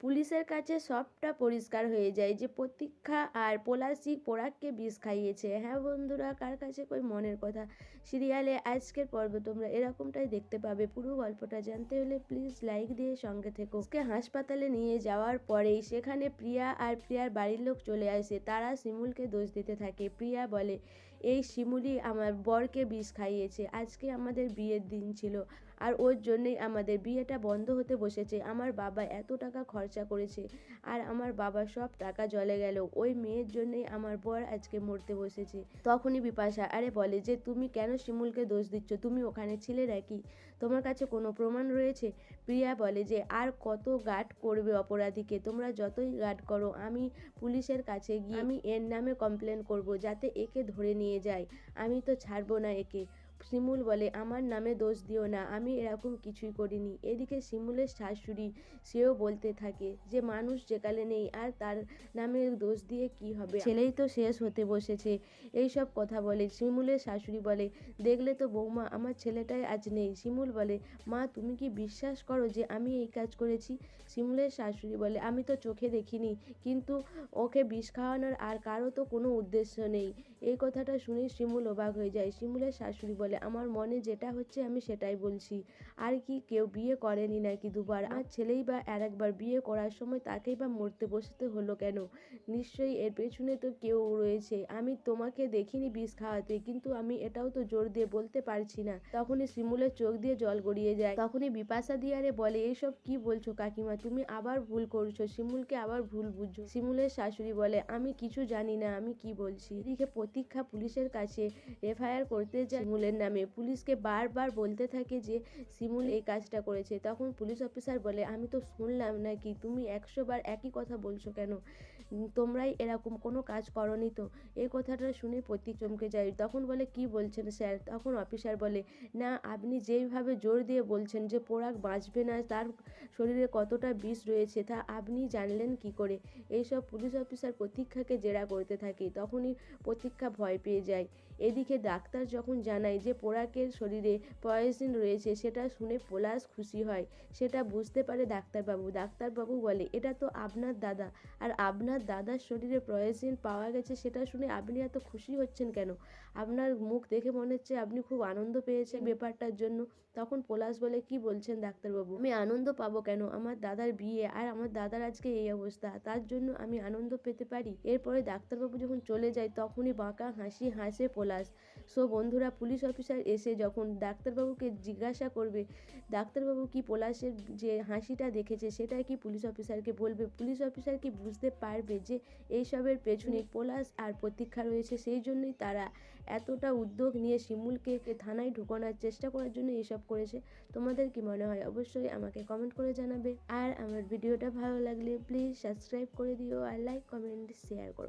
পুলিশের কাছে সবটা পরিষ্কার হয়ে যায় যে প্রতীক্ষা আর পলাশই পরাগকে বিষ খাইয়েছে। হ্যাঁ বন্ধুরা, কার কাছে কই মনের কথা সিরিয়ালে আজকের পর্বে তোমরা এরকমটাই দেখতে পাবে। পুরো গল্পটা জানতে হলে প্লিজ লাইক দিয়ে সঙ্গে থেকো। আজকে হাসপাতালে নিয়ে যাওয়ার পরেই সেখানে প্রিয়া আর প্রিয়ার বাড়ির লোক চলে আসে। তারা শিমুলকে দোষ দিতে থাকে। প্রিয়া বলে, এই শিমুলই আমার বরকে বিষ খাইয়েছে। আজকে আমাদের বিয়ের দিন ছিল আর ওর জন্যই আমাদের বিয়েটা বন্ধ হতে বসেছে। আমার বাবা এত টাকা খরচা করেছে আর আমার বাবার সব টাকা জলে গেল। ওই মেয়ের জন্যই আমার বর আজকে মরতে বসেছে। তখনই বিপাশা বলে যে তুমি কেন শিমুলকে দোষ দিচ্ছ? তুমি ওখানে ছিলে নাকি? তোমার কাছে কোনো প্রমাণ রয়েছে? প্রিয়া বলে যে আর কত গার্ড করবে অপরাধীকে? তোমরা যতই গার্ড করো, আমি পুলিশের কাছে গিয়ে আমি এর নামে কমপ্লেন করব যাতে একে ধরে নিয়ে যায়। আমি তো ছাড়বো না একে। শিমুল বলে, আমার নামে দোষ দিও না, আমি এরকম কিছুই করিনি। এদিকে শিমুলের শাশুড়ি সেও বলতে থাকে যে মানুষ যেকালে নেই আর তার নামে দোষ দিয়ে কি হবে, ছেলেই তো শেষ হতে বসেছে। এই সব কথা বলে। শিমুলের শাশুড়ি বলে, দেখলে তো বৌমা, আমার ছেলেটাই আজ নেই। শিমুল বলে, মা তুমি কি বিশ্বাস করো যে আমি এই কাজ করেছি? শিমুলের শাশুড়ি বলে, আমি তো চোখে দেখিনি, কিন্তু ওকে বিষ খাওয়ানোর আর কারো তো কোনো উদ্দেশ্য নেই। এই কথাটা শুনে শিমুল অবাক হয়ে যায়। শিমুলের শাশুড়ি বলে, আমার মনে যেটা হচ্ছে আমি সেটাই বলছি। আর কি কেউ বিয়ে করেনি নাকি দুবার? আমার ছেলেই বা আর একবার বিয়ে করার সময় তাকেই বা মরতে বসতে হলো কেন? নিশ্চয়ই এর পেছনে তো কেউ রয়েছে। আমি তোমাকে দেখিনি বিষ খাওয়াতে, কিন্তু আমি এটাও তো জোর দিয়ে বলতে পারছি না। তখনই শিমুলের চোখ দিয়ে জল গড়িয়ে যায়। তখনই বিপাশা দিয়ারে বলে, এইসব কি বলছো কাকিমা? তুমি আবার ভুল করছো, শিমুলকে আবার ভুল বুঝছো। শিমুলের শাশুড়ি বলে, আমি কিছু জানি না, আমি কি বলছি। এদিকে প্রতীক্ষা পুলিশের কাছে এফআইআর করতে যায় শিমুলের নামে। পুলিশকে বারবার বলতে থাকে যে শিমুল এই কাজটা করেছে। তখন পুলিশ অফিসার বলে, আমি তো শুনলাম নাকি, তুমি 100 বার একই কথা বলছো কেন? তোমরাই এরকম কোনো কাজ করনি তো? এই কথাটা শুনে প্রতীক চমকে যায়। তখন বলে, কি বলছেন স্যার? তখন অফিসার বলে, না আপনি যেইভাবে জোর দিয়ে বলছেন যে পরাগ বাঁচবে না, তার শরীরে কতটা বিষ রয়েছে, তা আপনি জানলেন কি করে? এইসব পুলিশ অফিসার প্রতীক্ষাকে জেরা করতে থাকে। তখনই প্রতীক্ষা ভয় পেয়ে যায়। এদিকে ডাক্তার যখন জানায় যে পরাগের শরীরে পয়জন রয়েছে, সেটা শুনে পলাশ খুশি হয়। সেটা বুঝতে পারে ডাক্তারবাবু। ডাক্তারবাবু বলে, এটা তো আপনার দাদা, আর আপনার দাদার শরীরে পয়জন পাওয়া গেছে, সেটা শুনে আপনি এত খুশি হচ্ছেন কেন? আপনার মুখ দেখে মনে হচ্ছে আপনি খুব আনন্দ পেয়েছেন ব্যাপারটার জন্য। তখন পলাশ বলে, কি বলছেন ডাক্তারবাবু? আমি আনন্দ পাবো কেন? আমার দাদার বিয়ে আর আমার দাদার আজকে এই অবস্থা, তার জন্য আমি আনন্দ পেতে পারি? এরপরে ডাক্তারবাবু যখন চলে যায় তখনই বাঁকা হাসি হাসে পলাশ। সো বন্ধুরা, পুলিশ অফিসার এসে যখন ডাক্তারবাবুকে জিজ্ঞাসা করবে ডাক্তারবাবু কি পলাশের যে হাসিটা দেখেছে সেটা কি পুলিশ অফিসারকে বলবে, পুলিশ অফিসার কি বুঝতে পারবে যে এইসবের পেছনে পলাশ আর প্রতীক্ষা রয়েছে? সেই জন্যই তারা এতটা উদ্যোগ নিয়ে শিমুলকে থানায় ঢোকানোর চেষ্টা করার জন্য এইসব করেছে। তোমাদের কি মনে হয় অবশ্যই আমাকে কমেন্ট করে জানাবে। আর আমার ভিডিওটা ভালো লাগলে প্লিজ সাবস্ক্রাইব করে দিও আর লাইক কমেন্ট শেয়ার করো।